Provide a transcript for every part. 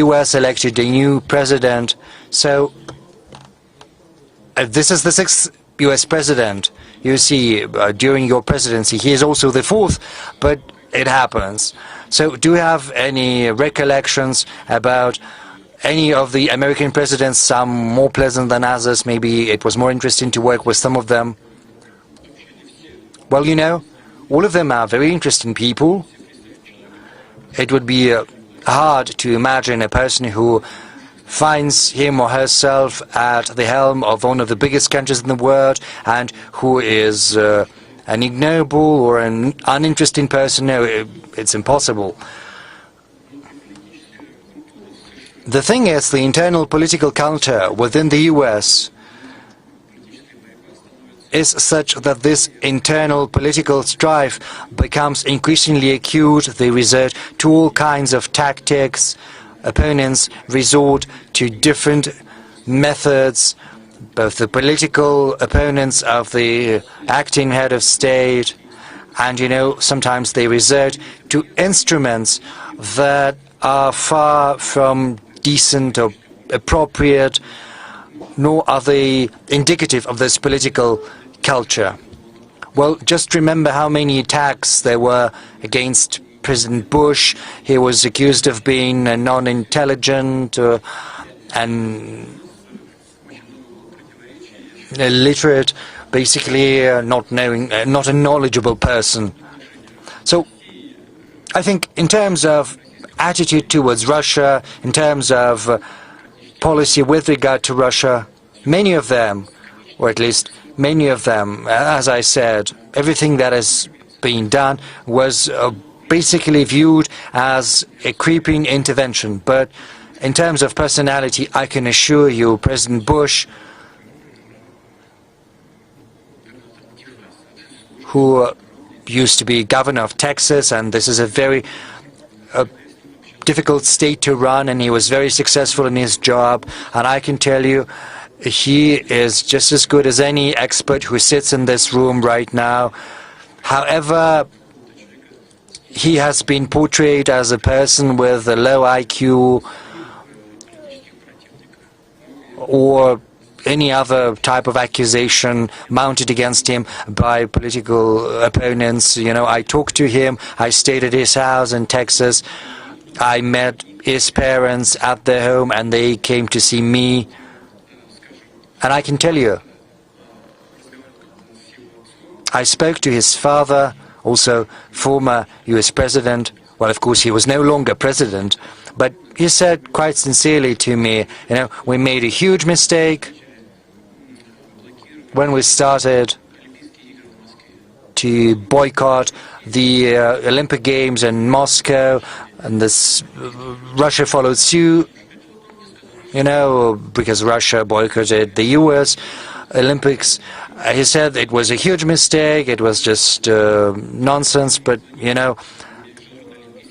US elected a new president. So this is the 6th US president. You see, during your presidency, he is also the 4th, but it happens. So do you have any recollections about any of the American presidents, some more pleasant than others? Maybe it was more interesting to work with some of them. Well, you know, all of them are very interesting people. It would be hard to imagine a person who finds him or herself at the helm of one of the biggest countries in the world and who is an ignoble or an uninteresting person. No, it's impossible. The thing is, the internal political culture within the US is such that this internal political strife becomes increasingly acute. They resort to all kinds of tactics. Opponents resort to different methods, both the political opponents of the acting head of state, and, you know, sometimes they resort to instruments that are far from decent or appropriate, nor are they indicative of this political culture. Well, just remember how many attacks there were against President Bush. He was accused of being non-intelligent and illiterate, basically not a knowledgeable person. So I think in terms of attitude towards Russia, in terms of policy with regard to Russia, many of them, or at least many of them, as I said, everything that has been done was basically viewed as a creeping intervention. But in terms of personality, I can assure you, President Bush, who used to be governor of Texas, and this is a very difficult state to run, and he was very successful in his job, and I can tell you, he is just as good as any expert who sits in this room right now. However, he has been portrayed as a person with a low IQ or any other type of accusation mounted against him by political opponents. You know, I talked to him, I stayed at his house in Texas, I met his parents at their home and they came to see me. And I can tell you, I spoke to his father, also former US president. Well, of course, he was no longer president, but he said quite sincerely to me, you know, we made a huge mistake when we started to boycott the Olympic Games in Moscow, and this Russia followed suit, you know, because Russia boycotted the US Olympics. He said it was a huge mistake, it was just nonsense, but, you know,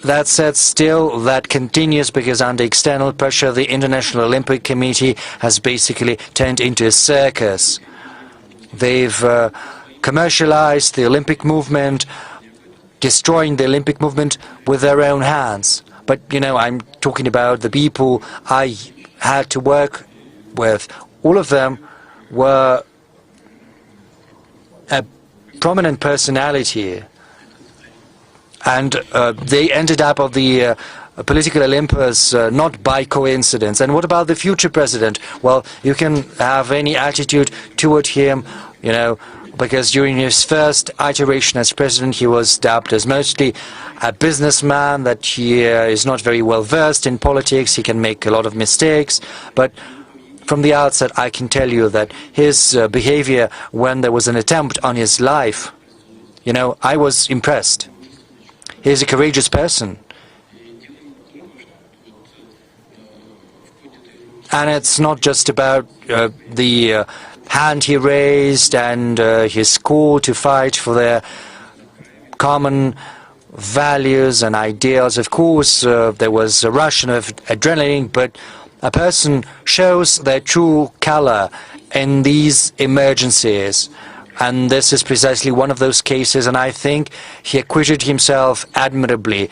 that said, still that continues because under external pressure the International Olympic Committee has basically turned into a circus. They've commercialized the Olympic movement, destroying the Olympic movement with their own hands. But, you know, I'm talking about the people I had to work with. All of them were a prominent personality, and they ended up on the political Olympus not by coincidence. And what about the future president? Well, you can have any attitude toward him, you know, because during his first iteration as president, he was dubbed as mostly a businessman, that he is not very well versed in politics, he can make a lot of mistakes, but from the outset I can tell you that his behavior when there was an attempt on his life, you know, I was impressed. He's a courageous person. And it's not just about the hand he raised and his call to fight for their common values and ideals. Of course, there was a rush of adrenaline, but a person shows their true color in these emergencies. And this is precisely one of those cases, and I think he acquitted himself admirably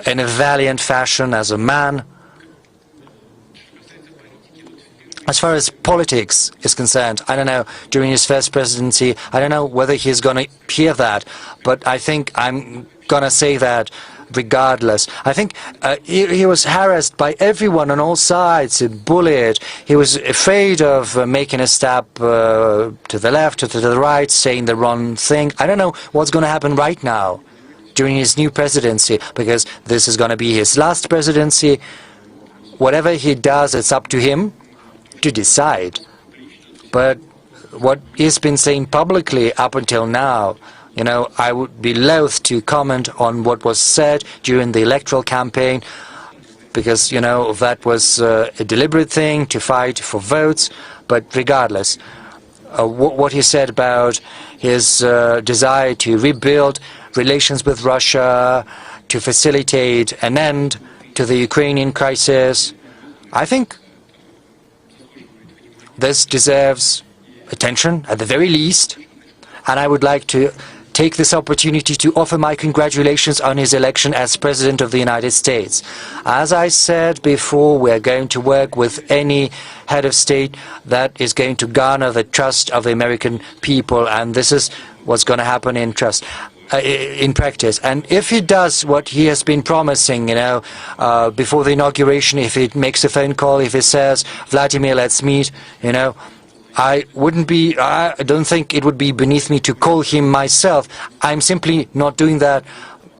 in a valiant fashion as a man, As far as politics is concerned, I don't know, during his first presidency, I don't know whether he's going to hear that, but I think I'm going to say that regardless. I think he was harassed by everyone on all sides, bullied. He was afraid of making a step to the left or to the right, saying the wrong thing. I don't know what's going to happen right now during his new presidency, because this is going to be his last presidency. Whatever he does, it's up to him to decide. But what he's been saying publicly up until now, you know, I would be loath to comment on what was said during the electoral campaign, because, you know, that was a deliberate thing to fight for votes. But regardless, what he said about his desire to rebuild relations with Russia, to facilitate an end to the Ukrainian crisis, I think this deserves attention at the very least, and I would like to take this opportunity to offer my congratulations on his election as President of the United States. As I said before, we are going to work with any head of state that is going to garner the trust of the American people, and this is what's going to happen in practice. And if he does what he has been promising, you know, before the inauguration, if he makes a phone call, if he says, Vladimir, let's meet, you know, I don't think it would be beneath me to call him myself. I'm simply not doing that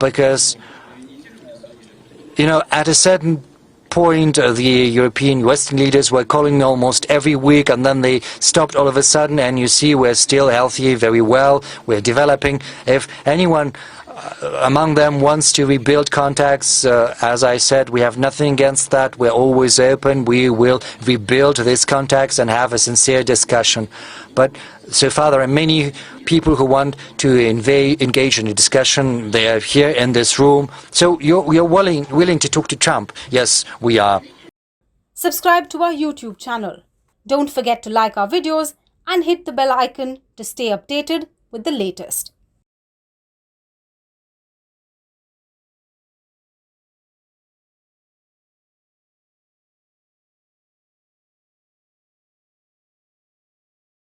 because, you know, at a certain point, the European Western leaders were calling me almost every week, and then they stopped all of a sudden, and you see we're still healthy, very well, we're developing. If anyone among them wants to rebuild contacts, as I said, we have nothing against that. We're always open. We will rebuild these contacts and have a sincere discussion. But so far there are many people who want to engage in a discussion. They are here in this room. So you're willing to talk to Trump? Yes, we are. Subscribe to our YouTube channel. Don't forget to like our videos and hit the bell icon to stay updated with the latest.